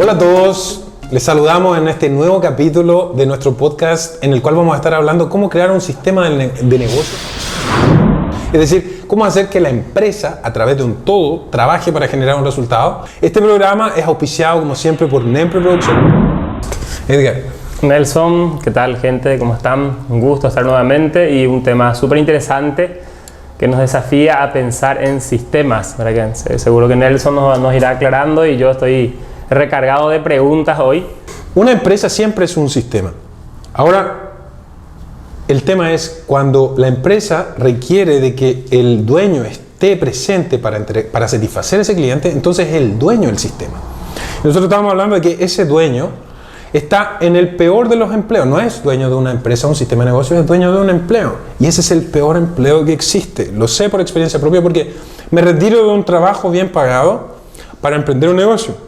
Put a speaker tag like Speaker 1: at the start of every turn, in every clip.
Speaker 1: Hola a todos, les saludamos en este nuevo capítulo de nuestro podcast en el cual vamos a estar hablando cómo crear un sistema de negocio. Es decir, cómo hacer que la empresa, a través de un todo, trabaje para generar un resultado. Este programa es auspiciado, como siempre, por Nempre Producción. Edgar.
Speaker 2: Nelson, ¿qué tal, gente? ¿Cómo están? Un gusto estar nuevamente y un tema súper interesante que nos desafía a pensar en sistemas, ¿verdad? Seguro que Nelson nos irá aclarando y yo estoy recargado de preguntas hoy.
Speaker 1: Una empresa siempre es un sistema. Ahora, el tema es cuando la empresa requiere de que el dueño esté presente para satisfacer a ese cliente, entonces es el dueño del sistema. Nosotros estamos hablando de que ese dueño está en el peor de los empleos. No es dueño de una empresa, un sistema de negocios, es dueño de un empleo. Y ese es el peor empleo que existe. Lo sé por experiencia propia porque me retiro de un trabajo bien pagado para emprender un negocio.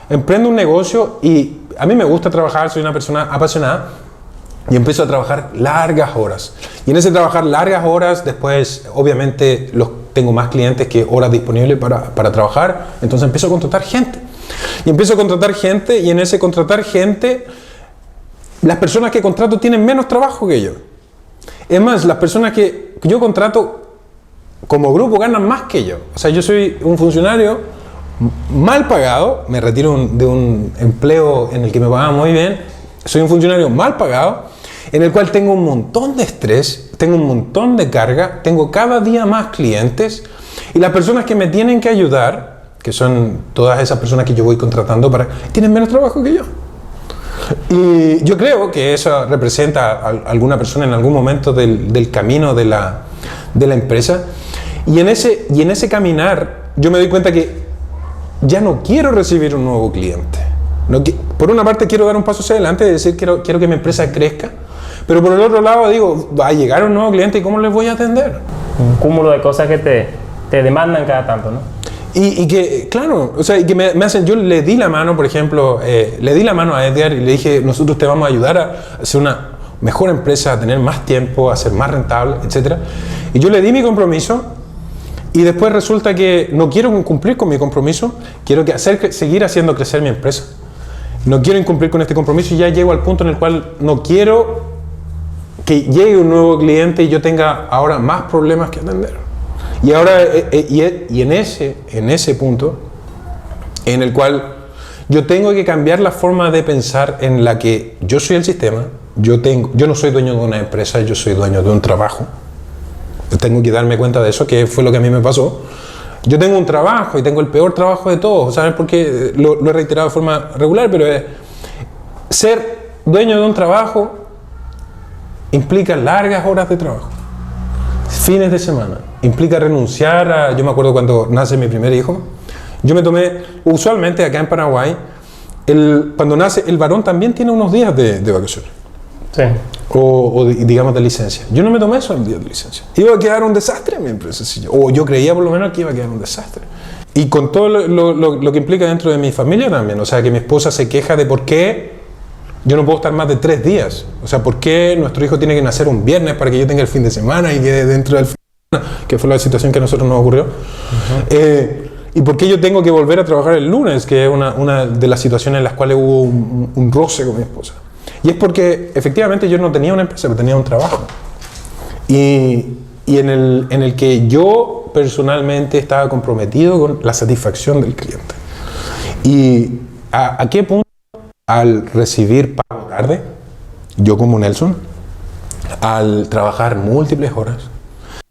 Speaker 1: Emprendo un negocio y a mí me gusta trabajar, soy una persona apasionada y empiezo a trabajar largas horas. Y en ese trabajar largas horas, después obviamente tengo más clientes que horas disponibles para trabajar, entonces empiezo a contratar gente. Y empiezo a contratar gente y en ese contratar gente, las personas que contrato tienen menos trabajo que yo. Es más, las personas que yo contrato como grupo ganan más que yo. O sea, yo soy un funcionario mal pagado, me retiro de un empleo en el que me pagaban muy bien, soy un funcionario mal pagado, en el cual tengo un montón de estrés, tengo un montón de carga, tengo cada día más clientes y las personas que me tienen que ayudar, que son todas esas personas que yo voy contratando, tienen menos trabajo que yo. Y yo creo que eso representa a alguna persona en algún momento del camino de la empresa. Y en ese caminar yo me doy cuenta que ya no quiero recibir un nuevo cliente. Por una parte quiero dar un paso hacia adelante y decir quiero que mi empresa crezca, pero por el otro lado digo, va a llegar un nuevo cliente y ¿cómo les voy a atender?
Speaker 2: Un cúmulo de cosas que te demandan cada tanto, ¿no?
Speaker 1: Y que, claro, o sea, y que me hacen, yo le di la mano, por ejemplo, le di la mano a Edgar y le dije, nosotros te vamos a ayudar a hacer una mejor empresa, a tener más tiempo, a ser más rentable, etc. Y yo le di mi compromiso y después resulta que no quiero cumplir con mi compromiso, quiero seguir haciendo crecer mi empresa. No quiero incumplir con este compromiso y ya llego al punto en el cual no quiero que llegue un nuevo cliente y yo tenga ahora más problemas que atender. Y ahora, en ese punto, en el cual yo tengo que cambiar la forma de pensar en la que yo soy el sistema, yo no soy dueño de una empresa, yo soy dueño de un trabajo. Tengo que darme cuenta de eso, que fue lo que a mí me pasó. Yo tengo un trabajo y tengo el peor trabajo de todos, ¿sabes? Porque lo he reiterado de forma regular, pero ser dueño de un trabajo implica largas horas de trabajo, fines de semana, implica renunciar yo me acuerdo cuando nace mi primer hijo, yo me tomé, usualmente acá en Paraguay, cuando nace el varón también tiene unos días de vacaciones.
Speaker 2: Sí.
Speaker 1: O digamos de licencia. Yo no me tomé esos días de licencia. Iba a quedar un desastre en mi empresa. O yo creía por lo menos que iba a quedar un desastre. Y con todo lo que implica dentro de mi familia también. O sea, que mi esposa se queja de por qué yo no puedo estar más de 3 días. O sea, por qué nuestro hijo tiene que nacer un viernes para que yo tenga el fin de semana y quede dentro del fin de semana, que fue la situación que a nosotros nos ocurrió. Y por qué yo tengo que volver a trabajar el lunes, que es una de las situaciones en las cuales hubo un roce con mi esposa. Y es porque efectivamente yo no tenía una empresa, pero tenía un trabajo. Y en el que yo personalmente estaba comprometido con la satisfacción del cliente. ¿Y a qué punto? Al recibir pago tarde, yo como Nelson, al trabajar múltiples horas,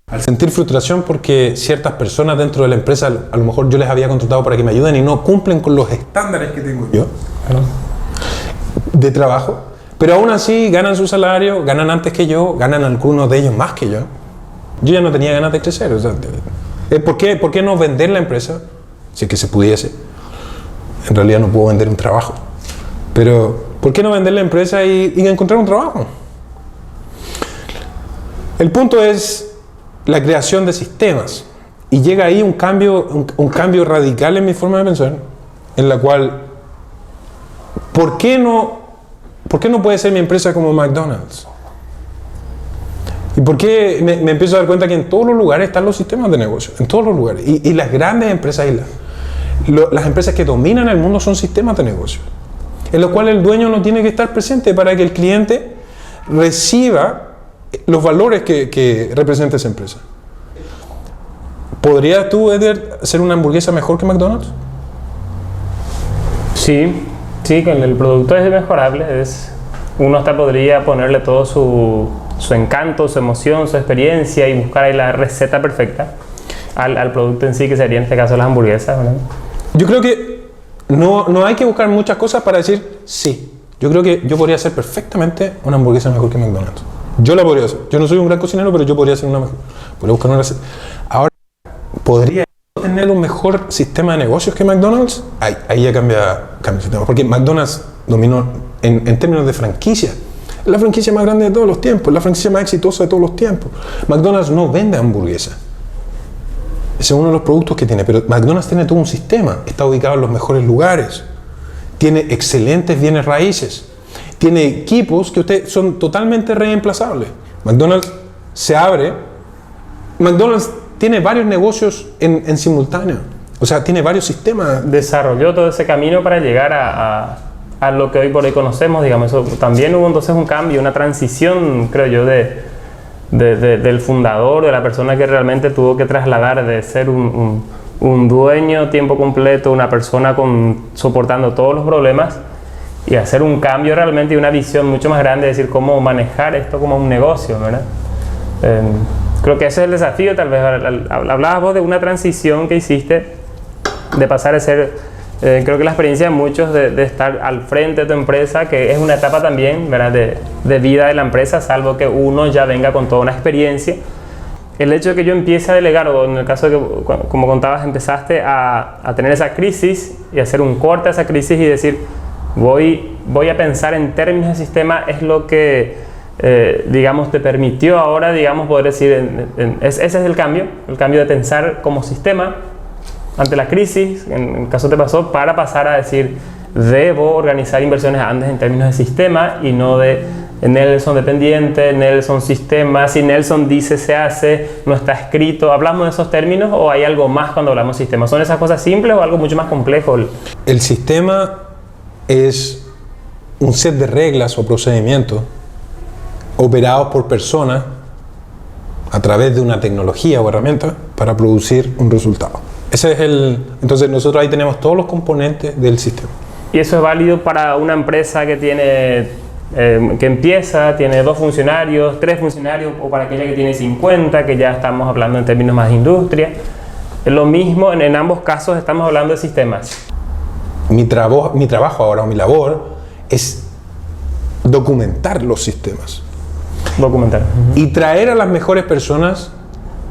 Speaker 1: al sentir frustración porque ciertas personas dentro de la empresa, a lo mejor yo les había contratado para que me ayuden y no cumplen con los estándares que tengo yo de trabajo. Pero aún así ganan su salario, ganan antes que yo, ganan algunos de ellos más que yo. Yo ya no tenía ganas de crecer. O sea, ¿por qué no vender la empresa? Si es que se pudiese. En realidad no puedo vender un trabajo. Pero ¿por qué no vender la empresa y encontrar un trabajo? El punto es la creación de sistemas. Y llega ahí un cambio radical en mi forma de pensar, en la cual, ¿por qué no puede ser mi empresa como McDonald's? ¿Y por qué me empiezo a dar cuenta que en todos los lugares están los sistemas de negocio? En todos los lugares. Y las grandes empresas Las empresas que dominan el mundo son sistemas de negocio, en los cuales el dueño no tiene que estar presente para que el cliente reciba los valores que representa esa empresa. ¿Podrías tú, Eder, hacer una hamburguesa mejor que McDonald's?
Speaker 2: Sí, que el producto es mejorable. Uno hasta podría ponerle todo su encanto, su emoción, su experiencia y buscar ahí la receta perfecta al producto en sí, que sería en este caso las hamburguesas, ¿verdad?
Speaker 1: Yo creo que no hay que buscar muchas cosas para decir sí. Yo creo que yo podría hacer perfectamente una hamburguesa mejor que McDonald's. Yo la podría hacer. Yo no soy un gran cocinero, pero yo podría hacer una mejor. Podría buscar una receta. Ahora, ¿podría tener un mejor sistema de negocios que McDonald's? Ahí ya cambia el sistema. Porque McDonald's dominó en términos de franquicia. Es la franquicia más grande de todos los tiempos. La franquicia más exitosa de todos los tiempos. McDonald's no vende hamburguesas. Ese es uno de los productos que tiene. Pero McDonald's tiene todo un sistema. Está ubicado en los mejores lugares. Tiene excelentes bienes raíces. Tiene equipos que son totalmente reemplazables. McDonald's se abre. McDonald's tiene varios negocios en simultáneo. O sea, tiene varios sistemas.
Speaker 2: Desarrolló todo ese camino para llegar a lo que hoy por hoy conocemos, digamos. Eso también hubo entonces un cambio, una transición, creo yo, del fundador, de la persona que realmente tuvo que trasladar de ser un dueño tiempo completo, una persona soportando todos los problemas, y hacer un cambio realmente y una visión mucho más grande, de decir cómo manejar esto como un negocio, ¿verdad? Creo que ese es el desafío. Tal vez hablabas vos de una transición que hiciste, de pasar a ser, creo que la experiencia de muchos de estar al frente de tu empresa, que es una etapa también, ¿verdad?, de vida de la empresa, salvo que uno ya venga con toda una experiencia. El hecho de que yo empiece a delegar, o en el caso de que, como contabas, empezaste a tener esa crisis y hacer un corte a esa crisis y decir, voy a pensar en términos de sistema, es lo que, digamos, te permitió ahora, digamos, poder decir, ese es el cambio de pensar como sistema ante la crisis, en el caso te pasó, para pasar a decir, debo organizar inversiones antes en términos de sistema y no de Nelson dependiente, Nelson sistema, si Nelson dice se hace, no está escrito. ¿Hablamos de esos términos o hay algo más cuando hablamos de sistema? ¿Son esas cosas simples o algo mucho más complejo?
Speaker 1: El sistema es un set de reglas o procedimientos operados por personas a través de una tecnología o herramienta para producir un resultado. Entonces nosotros ahí tenemos todos los componentes del sistema.
Speaker 2: ¿Y eso es válido para una empresa que tiene 2 funcionarios, 3 funcionarios, o para aquella que tiene 50, que ya estamos hablando en términos más de industria? Es lo mismo, en ambos casos estamos hablando de sistemas.
Speaker 1: Mi trabajo ahora, o mi labor, es documentar los sistemas. Y traer a las mejores personas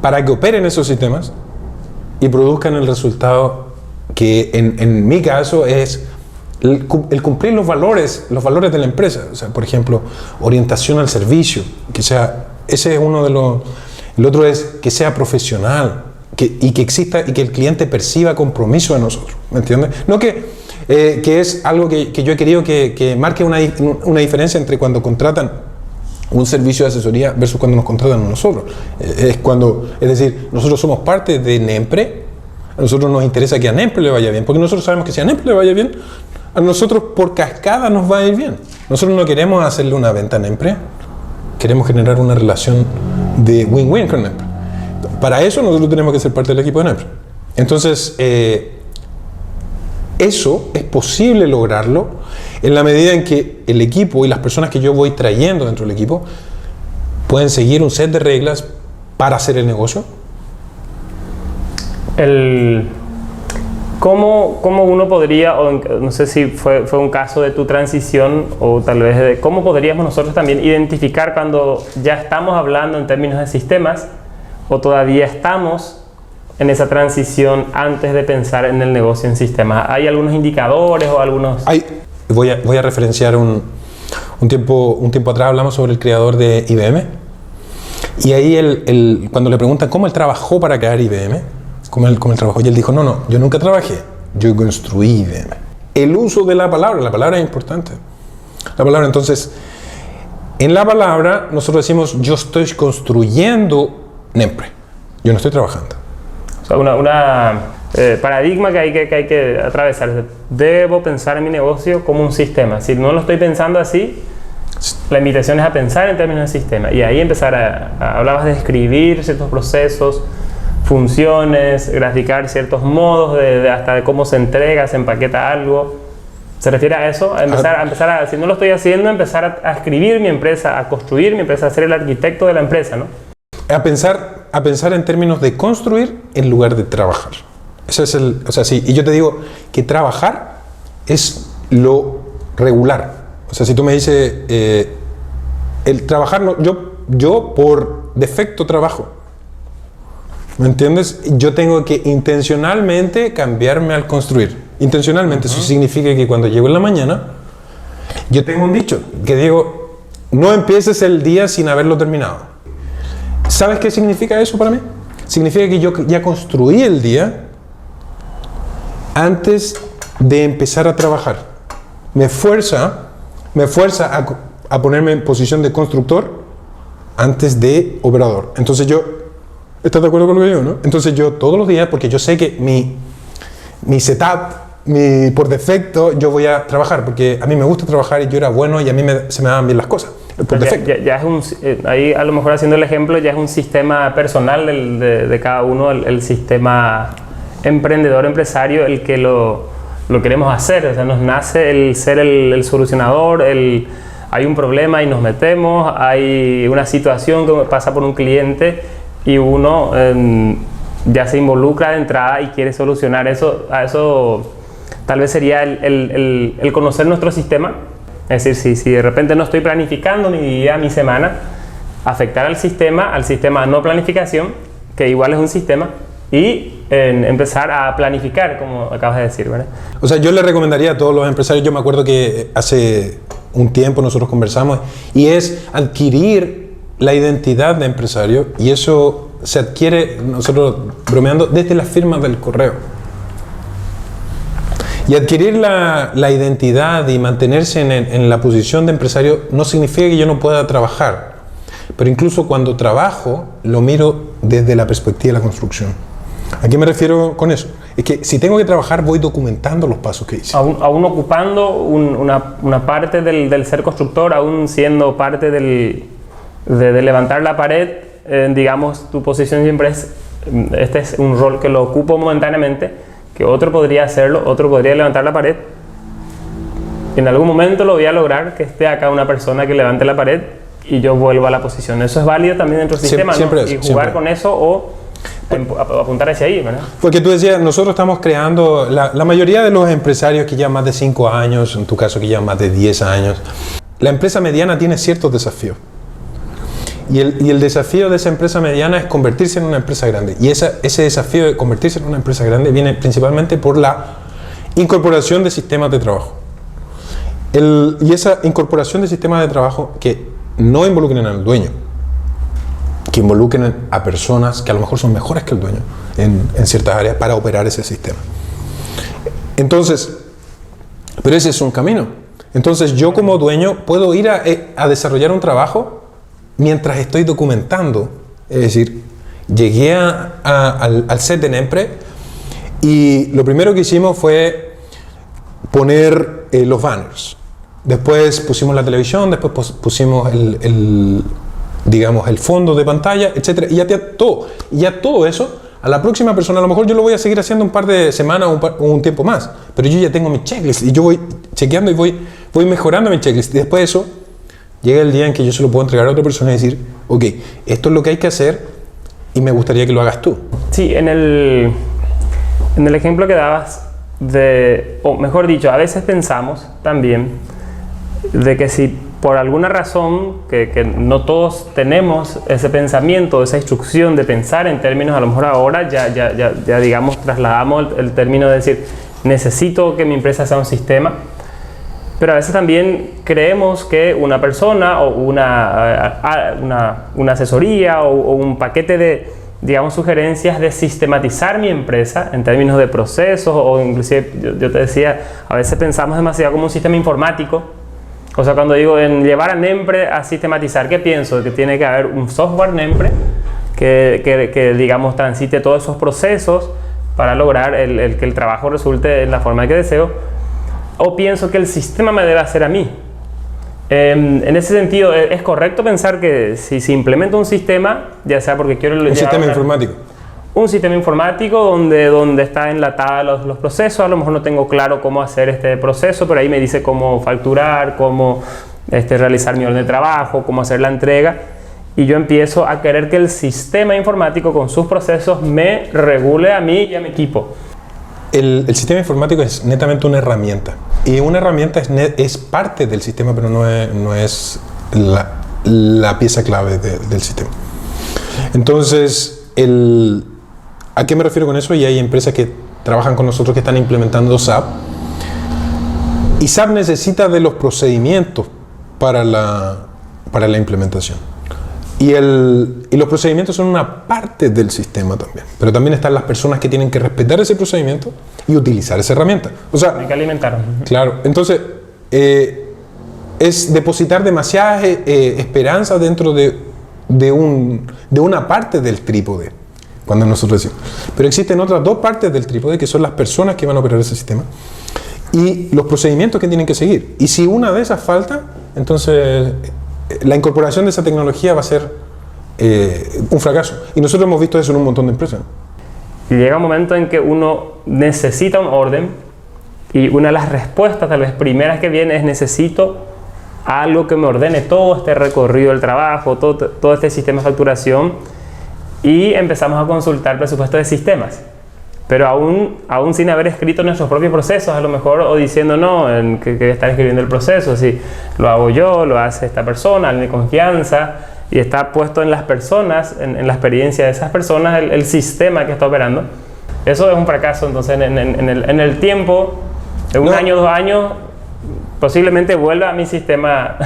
Speaker 1: para que operen esos sistemas y produzcan el resultado que en mi caso es el cumplir los valores de la empresa. O sea, por ejemplo, orientación al servicio, ese es uno de los. El otro es que sea profesional, y que exista y que el cliente perciba compromiso de nosotros, ¿me entiendes? No que es algo que yo he querido que marque una diferencia entre cuando contratan un servicio de asesoría versus cuando nos contratan a nosotros. Es decir, nosotros somos parte de Nempre, a nosotros nos interesa que a Nempre le vaya bien, porque nosotros sabemos que si a Nempre le vaya bien, a nosotros por cascada nos va a ir bien. Nosotros no queremos hacerle una venta a Nempre, queremos generar una relación de win-win con Nempre. Para eso nosotros tenemos que ser parte del equipo de Nempre. Entonces, eso es posible lograrlo en la medida en que el equipo y las personas que yo voy trayendo dentro del equipo pueden seguir un set de reglas para hacer el negocio.
Speaker 2: ¿Cómo uno podría, o no sé si fue un caso de tu transición, o tal vez de cómo podríamos nosotros también identificar cuando ya estamos hablando en términos de sistemas, o todavía estamos en esa transición antes de pensar en el negocio en sistemas? ¿Hay algunos indicadores o algunos...?
Speaker 1: Voy a referenciar un tiempo atrás hablamos sobre el creador de IBM, y ahí cuando le preguntan cómo él trabajó para crear IBM, cómo él trabajó, y él dijo, no, yo nunca trabajé, yo construí IBM. El uso de la palabra es importante. Entonces, en la palabra nosotros decimos, yo estoy construyendo Nempre, yo no estoy trabajando.
Speaker 2: O sea, paradigma que hay que atravesar. Debo pensar en mi negocio como un sistema. Si no lo estoy pensando así, la invitación es a pensar en términos de sistema. Y ahí empezar hablabas de escribir ciertos procesos, funciones, graficar ciertos modos, hasta de cómo se entrega, se empaqueta algo. ¿Se refiere a eso? A empezar si no lo estoy haciendo, empezar a escribir mi empresa, a construir mi empresa, a ser el arquitecto de la empresa, ¿no?
Speaker 1: A pensar en términos de construir en lugar de trabajar. Ese es sí, y yo te digo que trabajar es lo regular. O sea, si tú me dices, el trabajar, no, yo por defecto trabajo. ¿Me entiendes? Yo tengo que intencionalmente cambiarme al construir. Intencionalmente, eso significa que cuando llego en la mañana, yo tengo un dicho que digo, no empieces el día sin haberlo terminado. ¿Sabes qué significa eso para mí? Significa que yo ya construí el día antes de empezar a trabajar. Me fuerza a ponerme en posición de constructor antes de operador. Entonces ¿estás de acuerdo con lo que digo, no? Entonces yo todos los días, porque yo sé que mi setup, por defecto, yo voy a trabajar, porque a mí me gusta trabajar y yo era bueno y a mí se me daban bien las cosas. Por defecto.
Speaker 2: Ya es ahí a lo mejor haciendo el ejemplo, ya es un sistema personal de cada uno, el sistema emprendedor, empresario, el que lo queremos hacer. O sea, nos nace el ser el solucionador, hay un problema y nos metemos, hay una situación que pasa por un cliente y uno ya se involucra de entrada y quiere solucionar eso. A eso tal vez sería el conocer nuestro sistema. Es decir, si de repente no estoy planificando mi día, mi semana, afectar al sistema no planificación, que igual es un sistema, y empezar a planificar, como acabas de decir, ¿verdad?
Speaker 1: O sea, yo le recomendaría a todos los empresarios, yo me acuerdo que hace un tiempo nosotros conversamos, y es adquirir la identidad de empresario, y eso se adquiere, nosotros bromeando, desde las firmas del correo. Y adquirir la identidad y mantenerse en la posición de empresario no significa que yo no pueda trabajar, pero incluso cuando trabajo lo miro desde la perspectiva de la construcción. ¿A qué me refiero con eso? Es que si tengo que trabajar voy documentando los pasos que hice.
Speaker 2: Aún ocupando una parte del ser constructor, aún siendo parte de levantar la pared, digamos, tu posición siempre es, este es un rol que lo ocupo momentáneamente, que otro podría hacerlo, otro podría levantar la pared. En algún momento lo voy a lograr, que esté acá una persona que levante la pared y yo vuelvo a la posición. Eso es válido también dentro del sistema,
Speaker 1: siempre,
Speaker 2: ¿no? Y jugar con eso o apuntar hacia ahí, ¿verdad?
Speaker 1: Porque tú decías, nosotros estamos creando, la mayoría de los empresarios que llevan más de 5 años, en tu caso que llevan más de 10 años, la empresa mediana tiene ciertos desafíos. Y el desafío de esa empresa mediana es convertirse en una empresa grande. Y ese desafío de convertirse en una empresa grande viene principalmente por la incorporación de sistemas de trabajo. Y esa incorporación de sistemas de trabajo que no involucren al dueño, que involucren a personas que a lo mejor son mejores que el dueño en ciertas áreas para operar ese sistema. Entonces, pero ese es un camino. Entonces yo como dueño puedo ir a desarrollar un trabajo mientras estoy documentando. Es decir, llegué al set de Nempre y lo primero que hicimos fue poner los banners. Después pusimos la televisión, después pusimos digamos, el fondo de pantalla, etc. Y ya todo eso, a la próxima persona, a lo mejor yo lo voy a seguir haciendo un par de semanas o un tiempo más, pero yo ya tengo mi checklist y yo voy chequeando y voy mejorando mi checklist. Y después de eso, llega el día en que yo se lo puedo entregar a otra persona y decir, ok, esto es lo que hay que hacer y me gustaría que lo hagas tú.
Speaker 2: Sí, en el ejemplo que dabas, o mejor dicho, a veces pensamos también de que si por alguna razón, que no todos tenemos ese pensamiento, esa instrucción de pensar en términos, a lo mejor ahora ya digamos, trasladamos el término de decir, necesito que mi empresa sea un sistema. Pero a veces también creemos que una persona o una asesoría o un paquete de, digamos, sugerencias de sistematizar mi empresa en términos de procesos o inclusive, yo te decía, a veces pensamos demasiado como un sistema informático. O sea, cuando digo en llevar a Nempre a sistematizar, ¿qué pienso? Que tiene que haber un software Nempre que digamos, transite todos esos procesos, para lograr que el trabajo resulte en la forma que deseo, o pienso que el sistema me debe hacer a mí. En ese sentido, es correcto pensar que si se implementa un sistema, ya sea porque quiero
Speaker 1: un sistema informático.
Speaker 2: Un sistema informático donde está enlatada los procesos, a lo mejor no tengo claro cómo hacer este proceso, pero ahí me dice cómo facturar, cómo realizar mi orden de trabajo, cómo hacer la entrega, y yo empiezo a querer que el sistema informático con sus procesos me regule a mí y a mi equipo.
Speaker 1: El sistema informático es netamente una herramienta, y una herramienta es parte del sistema, pero no es la pieza clave del sistema. Entonces, ¿a qué me refiero con eso? Y hay empresas que trabajan con nosotros que están implementando SAP, y SAP necesita de los procedimientos para la implementación. Y los procedimientos son una parte del sistema también. Pero también están las personas que tienen que respetar ese procedimiento y utilizar esa herramienta. O sea,
Speaker 2: hay que alimentar.
Speaker 1: Claro. Entonces, es depositar demasiadas esperanzas dentro de una parte del trípode, cuando nosotros decimos. Pero existen otras dos partes del trípode, que son las personas que van a operar ese sistema y los procedimientos que tienen que seguir. Y si una de esas falta, entonces la incorporación de esa tecnología va a ser un fracaso. Y nosotros hemos visto eso en un montón de empresas.
Speaker 2: Y llega un momento en que uno necesita un orden, y una de las respuestas tal vez primeras que viene es: necesito algo que me ordene todo este recorrido del trabajo, todo este sistema de facturación, y empezamos a consultar presupuestos de sistemas. Pero aún sin haber escrito nuestros propios procesos, a lo mejor, o diciendo no, que voy a estar escribiendo el proceso, si lo hago yo, lo hace esta persona, alguien de confianza, y está puesto en las personas, en la experiencia de esas personas, el sistema que está operando. Eso es un fracaso. Entonces, en el tiempo, de un año, 2 años, posiblemente vuelva a mi sistema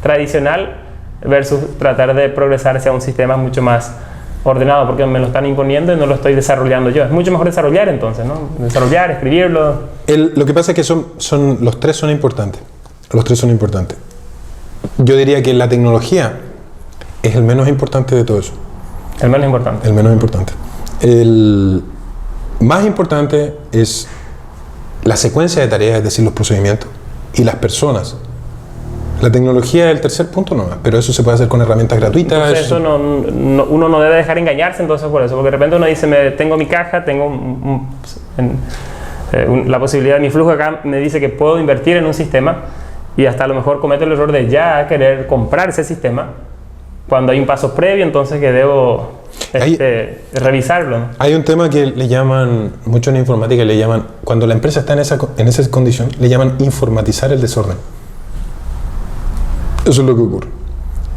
Speaker 2: tradicional versus tratar de progresar hacia un sistema mucho más ordenado, porque me lo están imponiendo y no lo estoy desarrollando yo. Es mucho mejor desarrollar entonces, ¿no? Desarrollar, escribirlo.
Speaker 1: Lo que pasa es que los tres son importantes. Los tres son importantes. Yo diría que la tecnología es el menos importante de todo eso.
Speaker 2: El menos importante.
Speaker 1: El menos importante. El más importante es la secuencia de tareas, es decir, los procedimientos y las personas. La tecnología es el tercer punto, no, pero eso se puede hacer con herramientas gratuitas.
Speaker 2: Entonces uno no debe dejar engañarse entonces por eso, porque de repente uno dice, tengo mi caja, tengo la posibilidad de mi flujo acá, me dice que puedo invertir en un sistema, y hasta a lo mejor cometo el error de ya querer comprar ese sistema, cuando hay un paso previo, entonces que debo revisarlo, ¿no?
Speaker 1: Hay un tema que le llaman, mucho en informática, le llaman, cuando la empresa está en esa condición, le llaman informatizar el desorden. Eso es lo que ocurre.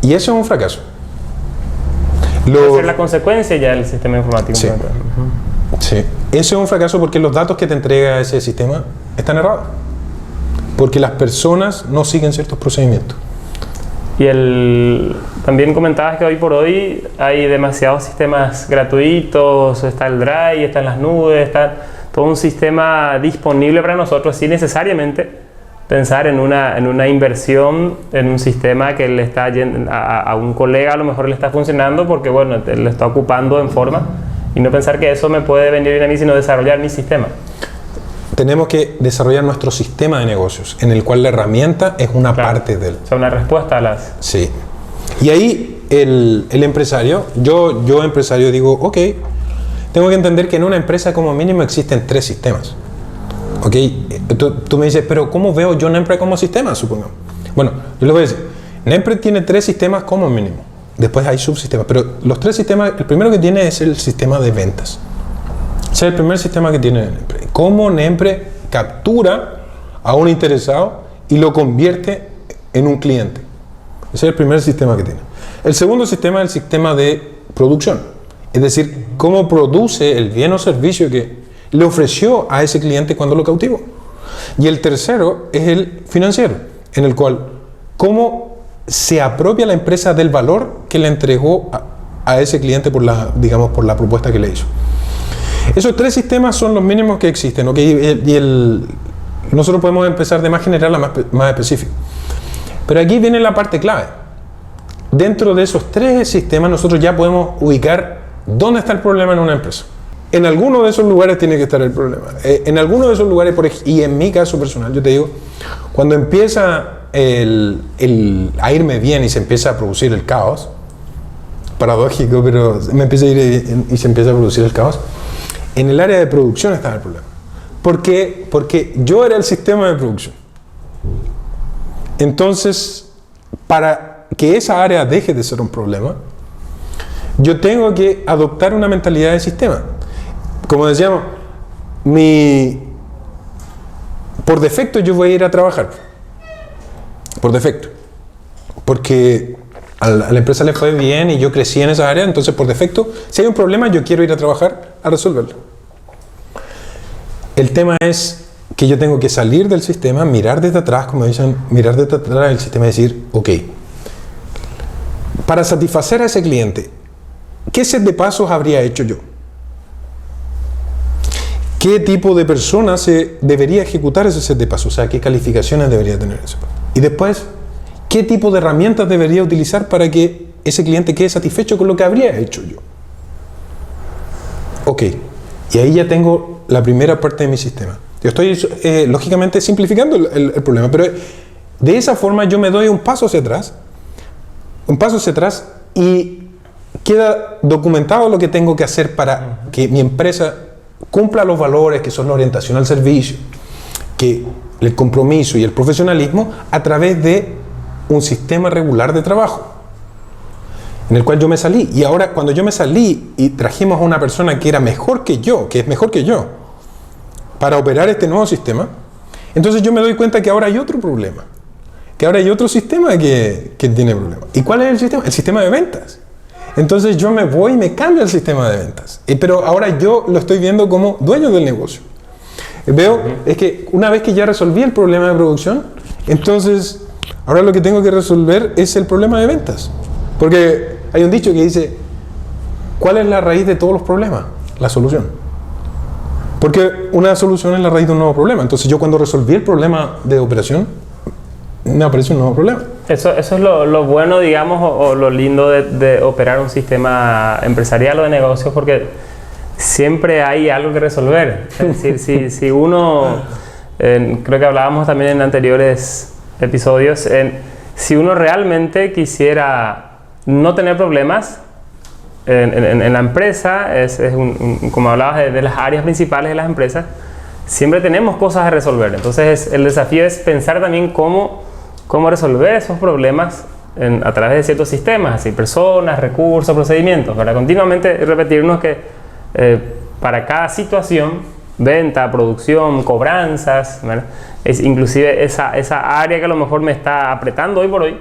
Speaker 1: Y eso es un fracaso.
Speaker 2: Puede ser la consecuencia ya del sistema informático.
Speaker 1: Sí. Sí. Eso es un fracaso porque los datos que te entrega ese sistema están errados. Porque las personas no siguen ciertos procedimientos.
Speaker 2: Y también comentabas que hoy por hoy hay demasiados sistemas gratuitos, está el Drive, están las nubes, está todo un sistema disponible para nosotros sin necesariamente pensar en una inversión en un sistema que le está a un colega, a lo mejor le está funcionando porque bueno, le está ocupando en forma, y no pensar que eso me puede venir bien a mí, sino desarrollar mi sistema.
Speaker 1: Tenemos que desarrollar nuestro sistema de negocios, en el cual la herramienta es una parte de él.
Speaker 2: O sea, una respuesta a las...
Speaker 1: Sí. Y ahí el empresario, yo empresario digo, ok, tengo que entender que en una empresa como mínimo existen 3 sistemas. Ok, tú me dices, pero ¿cómo veo yo Nempre como sistema, supongamos? Bueno, yo les voy a decir, Nempre tiene 3 sistemas como mínimo. Después hay subsistemas, pero los 3 sistemas, el primero que tiene es el sistema de ventas. Ese es el primer sistema que tiene Nempre. Cómo Nempre captura a un interesado y lo convierte en un cliente. Ese es el primer sistema que tiene. El segundo sistema es el sistema de producción. Es decir, cómo produce el bien o servicio que le ofreció a ese cliente cuando lo cautivó. Y el tercero es el financiero, en el cual cómo se apropia la empresa del valor que le entregó a ese cliente por la propuesta que le hizo. Esos 3 sistemas son los mínimos que existen, ¿okay? Nosotros podemos empezar de más general a más específico. Pero aquí viene la parte clave. Dentro de esos 3 sistemas nosotros ya podemos ubicar dónde está el problema en una empresa. En alguno de esos lugares tiene que estar el problema. En alguno de esos lugares, y en mi caso personal, yo te digo, cuando empieza a irme bien y se empieza a producir el caos, paradójico, pero me empieza a ir y se empieza a producir el caos, en el área de producción estaba el problema. ¿Por qué? Porque yo era el sistema de producción. Entonces, para que esa área deje de ser un problema, yo tengo que adoptar una mentalidad de sistema. Como decíamos, por defecto yo voy a ir a trabajar. Por defecto. Porque a la empresa le fue bien y yo crecí en esa área, entonces por defecto, si hay un problema, yo quiero ir a trabajar a resolverlo. El tema es que yo tengo que salir del sistema, mirar desde atrás, como dicen, mirar desde atrás del sistema y decir, ok, para satisfacer a ese cliente, ¿qué set de pasos habría hecho yo? ¿Qué tipo de persona se debería ejecutar ese set de pasos? O sea, ¿qué calificaciones debería tener ese paso? Y después, ¿qué tipo de herramientas debería utilizar para que ese cliente quede satisfecho con lo que habría hecho yo? Ok, y ahí ya tengo la primera parte de mi sistema. Yo estoy, lógicamente, simplificando el problema, pero de esa forma yo me doy un paso hacia atrás y queda documentado lo que tengo que hacer para que mi empresa cumpla los valores que son la orientación al servicio, que el compromiso y el profesionalismo a través de un sistema regular de trabajo en el cual yo me salí. Y ahora cuando yo me salí y trajimos a una persona que era mejor que yo, que es mejor que yo, para operar este nuevo sistema, entonces yo me doy cuenta que ahora hay otro problema, que ahora hay otro sistema que tiene problemas. ¿Y cuál es el sistema? El sistema de ventas. Entonces yo me voy y me cambio el sistema de ventas. Pero ahora yo lo estoy viendo como dueño del negocio. Veo, es que una vez que ya resolví el problema de producción, entonces ahora lo que tengo que resolver es el problema de ventas. Porque hay un dicho que dice, ¿cuál es la raíz de todos los problemas? La solución. Porque una solución es la raíz de un nuevo problema. Entonces yo cuando resolví el problema de operación, me aparece un nuevo problema.
Speaker 2: Eso es lo bueno, digamos, o lo lindo de operar un sistema empresarial o de negocios, porque siempre hay algo que resolver. Es decir, si uno, creo que hablábamos también en anteriores episodios, si uno realmente quisiera no tener problemas en la empresa, como hablabas de las áreas principales de las empresas, siempre tenemos cosas a resolver. Entonces el desafío es pensar también cómo resolver esos problemas a través de ciertos sistemas, así personas, recursos, procedimientos, para continuamente repetirnos que para cada situación, venta, producción, cobranzas, ¿verdad? Es inclusive esa área que a lo mejor me está apretando hoy por hoy,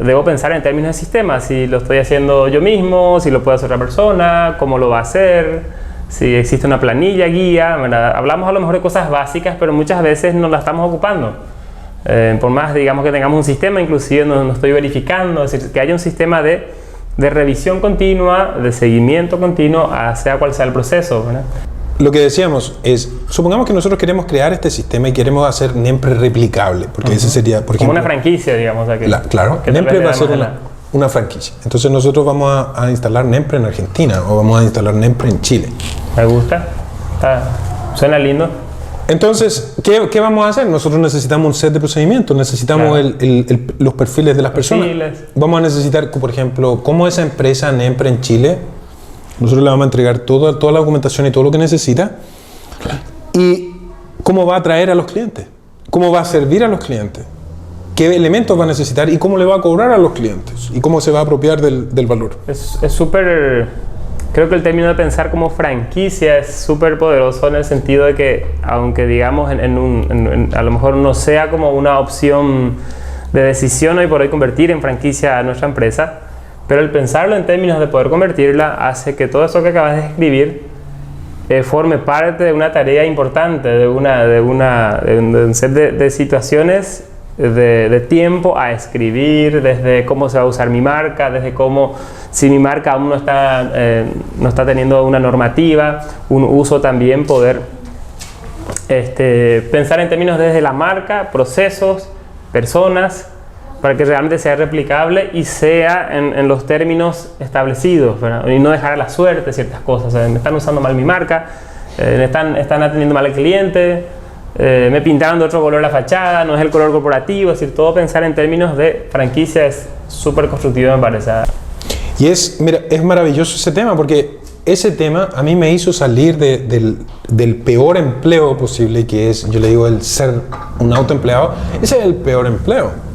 Speaker 2: debo pensar en términos de sistema, si lo estoy haciendo yo mismo, si lo puede hacer otra persona, cómo lo va a hacer, si existe una planilla, guía, ¿verdad? Hablamos a lo mejor de cosas básicas, pero muchas veces no las estamos ocupando. Por más, digamos, que tengamos un sistema, inclusive no estoy verificando, es decir, que haya un sistema de revisión continua, de seguimiento continuo, sea cual sea el proceso, ¿verdad?
Speaker 1: Lo que decíamos es, supongamos que nosotros queremos crear este sistema y queremos hacer Nempre replicable, porque ese sería, por ejemplo,
Speaker 2: como una franquicia, digamos.
Speaker 1: Claro, Nempre va a ser una franquicia. Entonces nosotros vamos a instalar Nempre en Argentina o vamos a instalar Nempre en Chile.
Speaker 2: Me gusta, suena lindo.
Speaker 1: Entonces, ¿qué vamos a hacer? Nosotros necesitamos un set de procedimientos, necesitamos los perfiles de las personas. Vamos a necesitar, por ejemplo, cómo esa empresa Nempre en Chile, nosotros le vamos a entregar toda la documentación y todo lo que necesita, y cómo va a atraer a los clientes, cómo va a servir a los clientes, qué elementos va a necesitar y cómo le va a cobrar a los clientes y cómo se va a apropiar del valor.
Speaker 2: Es súper... Creo que el término de pensar como franquicia es súper poderoso en el sentido de que, aunque digamos a lo mejor no sea como una opción de decisión hoy por hoy convertir en franquicia a nuestra empresa, pero el pensarlo en términos de poder convertirla hace que todo eso que acabas de escribir forme parte de una tarea importante, de un set de situaciones, de tiempo a escribir, desde cómo se va a usar mi marca, desde cómo, si mi marca aún no está teniendo una normativa, un uso también, poder pensar en términos desde la marca, procesos, personas, para que realmente sea replicable y sea en los términos establecidos, ¿verdad? Y no dejar a la suerte ciertas cosas. O sea, me están usando mal mi marca, están atendiendo mal al cliente, me pintaron de otro color la fachada, no es el color corporativo. Es decir, todo pensar en términos de franquicia es súper constructivo, me parece.
Speaker 1: Y mira, es maravilloso ese tema, porque ese tema a mí me hizo salir del peor empleo posible, que es, yo le digo, el ser un autoempleado. Ese es el peor empleo.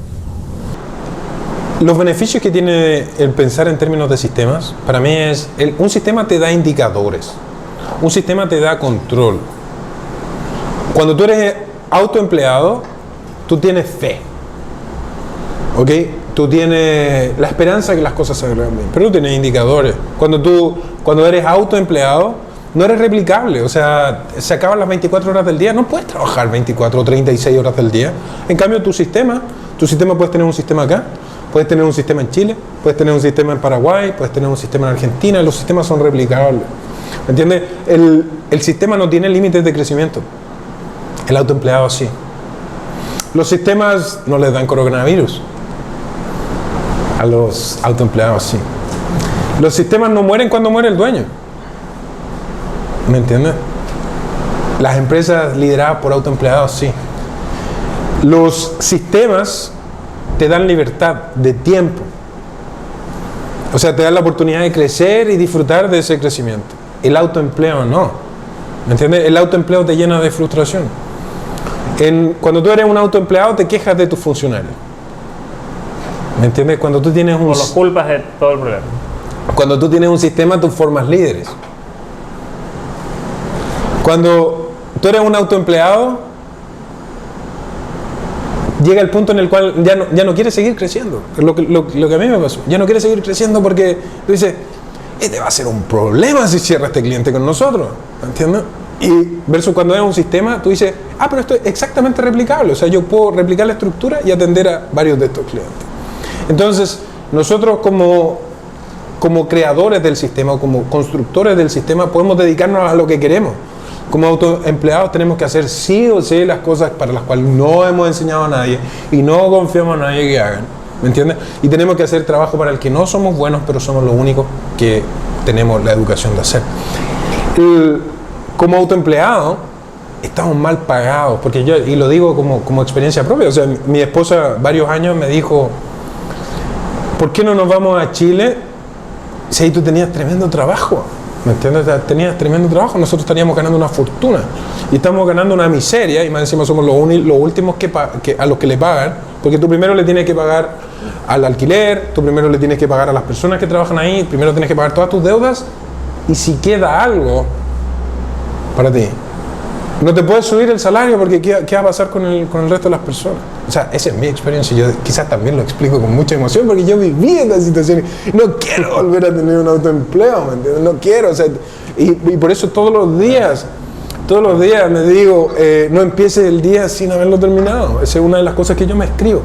Speaker 1: Los beneficios que tiene el pensar en términos de sistemas, para mí es, un sistema te da indicadores, un sistema te da control. Cuando tú eres autoempleado, tú tienes fe, ¿ok? Tú tienes la esperanza de que las cosas salgan bien, pero no tienes indicadores. Cuando eres autoempleado, no eres replicable, o sea, se acaban las 24 horas del día, no puedes trabajar 24 o 36 horas del día. En cambio, tu sistema puedes tener un sistema acá, puedes tener un sistema en Chile, puedes tener un sistema en Paraguay, puedes tener un sistema en Argentina, los sistemas son replicables. ¿Me entiendes? El sistema no tiene límites de crecimiento, el autoempleado sí. Los sistemas no les dan coronavirus, a los autoempleados sí. Los sistemas no mueren cuando muere el dueño. ¿Me entiendes? Las empresas lideradas por autoempleados sí. Los sistemas te dan libertad de tiempo. O sea, te dan la oportunidad de crecer y disfrutar de ese crecimiento. El autoempleo no. ¿Me entiendes? El autoempleo te llena de frustración. Cuando tú eres un autoempleado te quejas de tus funcionarios. ¿Me entiendes? Cuando tú tienes
Speaker 2: o los culpas de todo el problema.
Speaker 1: Cuando tú tienes un sistema, tú formas líderes. Cuando tú eres un autoempleado, llega el punto en el cual ya no quieres seguir creciendo. Es lo que a mí me pasó. Ya no quieres seguir creciendo porque tú dices, este va a ser un problema si cierra este cliente con nosotros. ¿Entiendes? Y versus cuando eres un sistema, tú dices, pero esto es exactamente replicable. O sea, yo puedo replicar la estructura y atender a varios de estos clientes. Entonces, nosotros como creadores del sistema o como constructores del sistema podemos dedicarnos a lo que queremos. Como autoempleados tenemos que hacer sí o sí las cosas para las cuales no hemos enseñado a nadie y no confiamos a nadie que hagan. ¿Me entiendes? Y tenemos que hacer trabajo para el que no somos buenos, pero somos los únicos que tenemos la educación de hacer. Como autoempleado estamos mal pagados, porque y lo digo como experiencia propia. O sea, mi esposa varios años me dijo, ¿por qué no nos vamos a Chile si ahí tú tenías tremendo trabajo? ¿Me entiendes? Tenías tremendo trabajo, nosotros estaríamos ganando una fortuna y estamos ganando una miseria y más encima somos los últimos a los que le pagan, porque tú primero le tienes que pagar al alquiler, tú primero le tienes que pagar a las personas que trabajan ahí, primero tienes que pagar todas tus deudas y si queda algo para ti, no te puedes subir el salario porque ¿qué va a pasar con el resto de las personas? O sea, esa es mi experiencia. Yo quizás también lo explico con mucha emoción porque yo viví esta situación y no quiero volver a tener un autoempleo, ¿me entiendes? No quiero, o sea, y por eso todos los días me digo, no empieces el día sin haberlo terminado. Esa es una de las cosas que yo me escribo.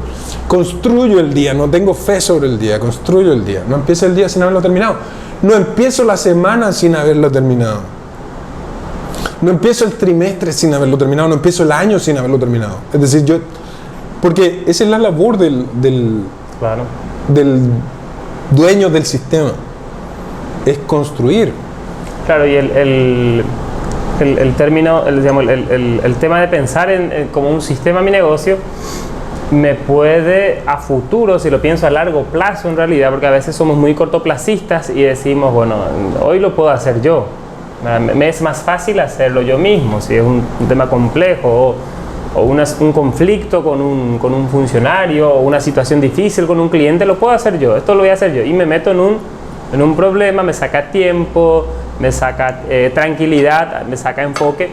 Speaker 1: Construyo el día, no tengo fe sobre el día, construyo el día. No empiezo el día sin haberlo terminado. No empiezo la semana sin haberlo terminado. No empiezo el trimestre sin haberlo terminado, no empiezo el año sin haberlo terminado. Es decir, porque esa es la labor del dueño del sistema, es construir.
Speaker 2: Claro, y el tema de pensar como un sistema a mi negocio me puede a futuro, si lo pienso a largo plazo en realidad, porque a veces somos muy cortoplacistas y decimos, bueno, hoy lo puedo hacer yo. Me es más fácil hacerlo yo mismo, si es un tema complejo o un conflicto con un funcionario o una situación difícil con un cliente, lo puedo hacer yo, esto lo voy a hacer yo y me meto en un problema, me saca tiempo, me saca tranquilidad, me saca enfoque,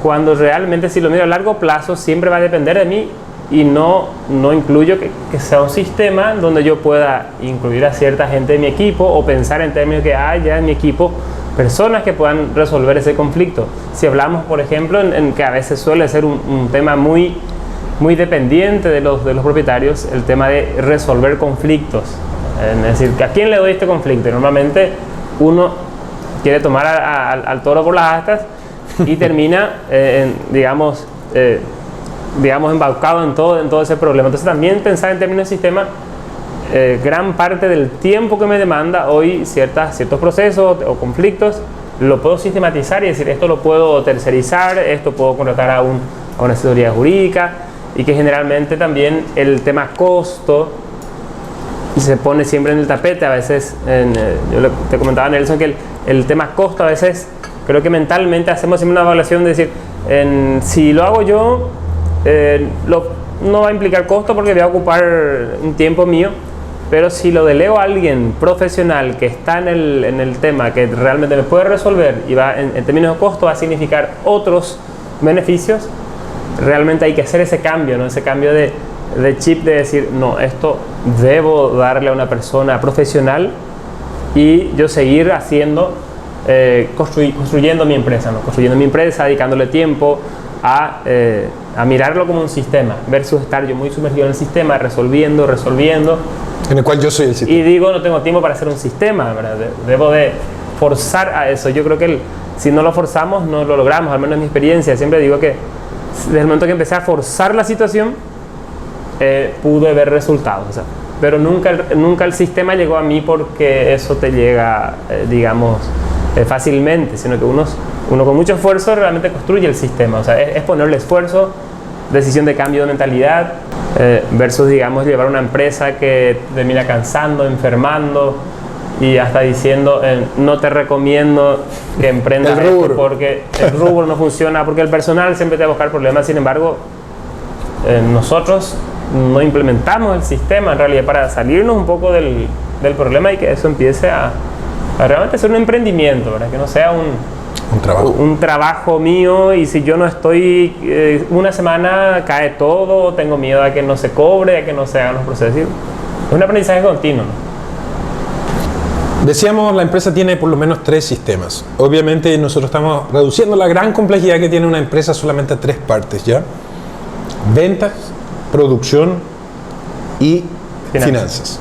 Speaker 2: cuando realmente si lo miro a largo plazo siempre va a depender de mí y no incluyo que sea un sistema donde yo pueda incluir a cierta gente de mi equipo o pensar en términos que haya en mi equipo personas que puedan resolver ese conflicto. Si hablamos, por ejemplo, en que a veces suele ser un tema muy dependiente de los propietarios, el tema de resolver conflictos. Es decir, ¿a quién le doy este conflicto? Normalmente uno quiere tomar al toro por las astas y termina, digamos, embaucado en todo ese problema. Entonces también pensar en términos de sistema, gran parte del tiempo que me demanda hoy ciertos procesos o conflictos, lo puedo sistematizar y decir, esto lo puedo tercerizar, esto puedo contratar a una asesoría jurídica, y que generalmente también el tema costo se pone siempre en el tapete. A veces, te comentaba Nelson que el tema costo a veces, creo que mentalmente hacemos siempre una evaluación de decir, si lo hago yo, no va a implicar costo porque voy a ocupar un tiempo mío, pero si lo delego a alguien profesional que está en el tema, que realmente me puede resolver y va en términos de costo va a significar otros beneficios, realmente hay que hacer ese cambio, ¿no? Ese cambio de chip de decir, no, esto debo darle a una persona profesional y yo seguir haciendo, construyendo mi empresa, ¿no? Construyendo mi empresa, dedicándole tiempo a mirarlo como un sistema, versus estar yo muy sumergido en el sistema, resolviendo,
Speaker 1: en el cual yo soy el sistema.
Speaker 2: Y digo, no tengo tiempo para hacer un sistema, ¿verdad? Debo de forzar a eso. Yo creo que si no lo forzamos, no lo logramos, al menos en mi experiencia. Siempre digo que desde el momento que empecé a forzar la situación, pude ver resultados. O sea, pero nunca el sistema llegó a mí porque eso te llega, digamos, fácilmente, sino que uno con mucho esfuerzo realmente construye el sistema. O sea, es ponerle esfuerzo, decisión de cambio de mentalidad, versus, digamos, llevar una empresa que termina cansando, enfermando y hasta diciendo, no te recomiendo que emprendas esto porque el rubro no funciona, porque el personal siempre te va a buscar problemas. Sin embargo, nosotros no implementamos el sistema en realidad para salirnos un poco del problema y que eso empiece a realmente ser un emprendimiento, ¿verdad? Que no sea un trabajo mío, y si yo no estoy una semana cae todo, tengo miedo a que no se cobre, a que no se hagan los procesos. Es un aprendizaje continuo, ¿no?
Speaker 1: Decíamos, la empresa tiene por lo menos 3 sistemas. Obviamente nosotros estamos reduciendo la gran complejidad que tiene una empresa solamente a 3 partes, ¿ya? Ventas, producción y finanzas.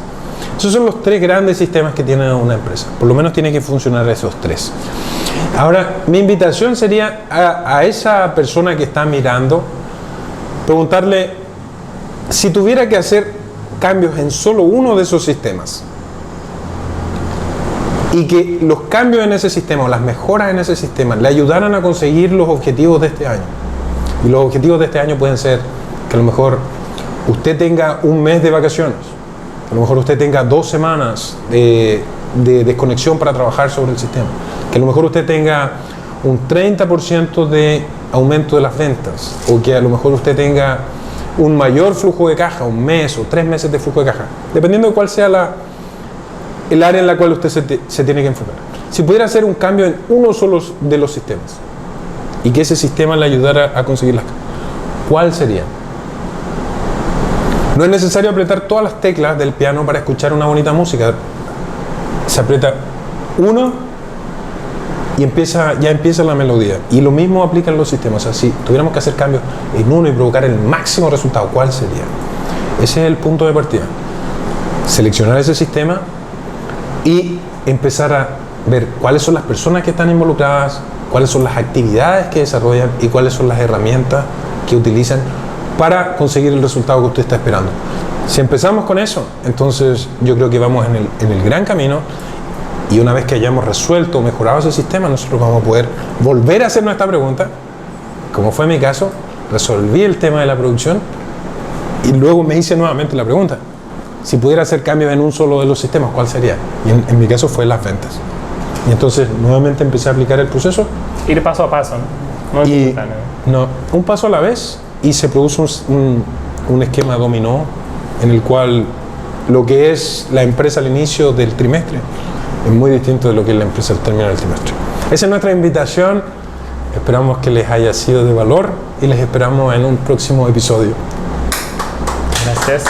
Speaker 1: Esos son los 3 grandes sistemas que tiene una empresa. Por lo menos tiene que funcionar esos 3. Ahora, mi invitación sería a esa persona que está mirando, preguntarle si tuviera que hacer cambios en solo uno de esos sistemas, y que los cambios en ese sistema o las mejoras en ese sistema le ayudaran a conseguir los objetivos de este año. Y los objetivos de este año pueden ser que a lo mejor usted tenga un mes de vacaciones, a lo mejor usted tenga 2 semanas de desconexión para trabajar sobre el sistema, que a lo mejor usted tenga un 30% de aumento de las ventas, o que a lo mejor usted tenga un mayor flujo de caja, un mes o 3 meses de flujo de caja, dependiendo de cuál sea el área en la cual usted se tiene que enfocar. Si pudiera hacer un cambio en uno solo de los sistemas y que ese sistema le ayudara a conseguir las cosas, ¿cuál sería? No es necesario apretar todas las teclas del piano para escuchar una bonita música. Se aprieta uno y ya empieza la melodía. Y lo mismo aplica en los sistemas. O sea, si tuviéramos que hacer cambios en uno y provocar el máximo resultado, ¿cuál sería? Ese es el punto de partida. Seleccionar ese sistema y empezar a ver cuáles son las personas que están involucradas, cuáles son las actividades que desarrollan y cuáles son las herramientas que utilizan para conseguir el resultado que usted está esperando. Si empezamos con eso, entonces yo creo que vamos en el gran camino, y una vez que hayamos resuelto o mejorado ese sistema, nosotros vamos a poder volver a hacer nuestra pregunta, como fue mi caso. Resolví el tema de la producción y luego me hice nuevamente la pregunta: si pudiera hacer cambios en un solo de los sistemas, ¿cuál sería? Y en mi caso fue las ventas. Y entonces nuevamente empecé a aplicar el proceso.
Speaker 2: Ir paso a paso, ¿no?
Speaker 1: No, un paso a la vez, y se produce un esquema dominó en el cual lo que es la empresa al inicio del trimestre es muy distinto de lo que es la empresa al terminar el trimestre. Esa es nuestra invitación. Esperamos que les haya sido de valor y les esperamos en un próximo episodio.
Speaker 2: Gracias.